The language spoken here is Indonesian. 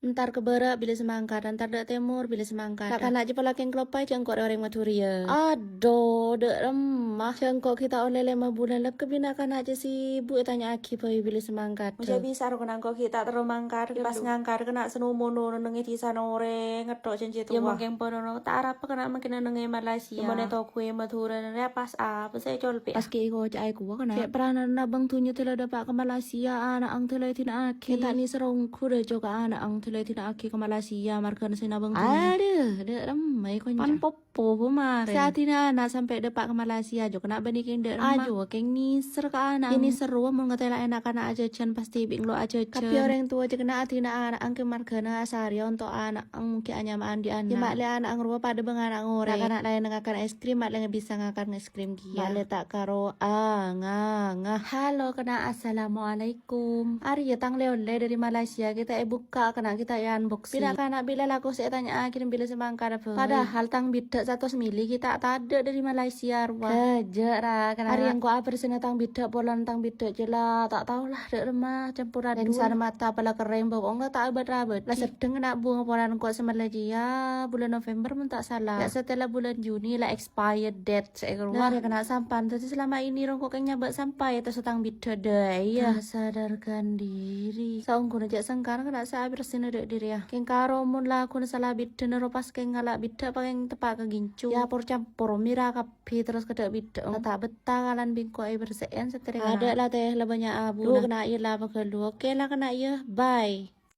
Ntar ke barat bila semangkat, ntar dek timur bila semangkat. Tak kanak je pelakin kelopai cengkok orang maturia. Aduh, dek remah. Cengkok kita oleh 5 bulan lek kebina kanak je sibuk tanya aki pai bila semangkat. Macam bisa ro kenang kok kita terus mangkat pas ngangkat kena senumono nengi di sana ore ngetok cincin tua. Ya mungkin pono tak arap kena makin nengi Malaysia. Ya mana tau kue matura ya pas apa saya colpe. Pas ki ko cai ku kena. Kayak peranan nabang tunyu tela dapat ke Malaysia anak ang tela tina aki. Kita ni serongku deh joka anak ang tela tidak aki ke Malaysia markan sinabang tuh. Aduh, dek ramai kau pan popo kemarin. Saat ini anak sampai depak ke Malaysia jo kena banikin dek ramai. Ajo keng niser ke anak. Ini seru mau ngetela enak anak aja cen pasti bing lo aja cen. Tapi orang tua aja kena hati anak angke markana asari untuk anak ang mungkin anyaman di anak. Mak le anak ang rupa pada beng anak ngore. Anak lain ngakan es krim, mak le bisa ngakan es krim kia. Mak le tak karo ngah. Halo kena assalamualaikum. Ari ya tang leon le dari Malaysia kita buka kena kita ya unboxing. Bila kanak bila laku saya tanya kirim bila semangka apa. Padahal tang bidek 100 mili kita tak ada dari Malaysia ruah. Kejar kena. Hari yang ku apa sini tang bidek polan tang bidek jelah tak tahulah dek remah campuran dulu. Sana mata pala kering bau enggak tak abad-abad. Lah sedeng nak buang polan ku Malaysia bulan November pun tak salah. Ya setelah bulan Juni lah expired date saya keluar. Nah, kena sampan tapi selama ini rong kok nyabak sampai terus tang bidek deh. Ya sadarkan diri. Saung ku najak sengkar kena sa bersih diri ya. Keng karo mun lah kun salah bidde nero pas keng ngalak bidde paling tepak ke gincu. Ya campur mira kapi terus kedak bidde. Tak betah kalan bingko ai bersean setering. Ada lah teh lebanya abu. Lu kena iya lah pakai lu. Oke lah kena iya. Bye.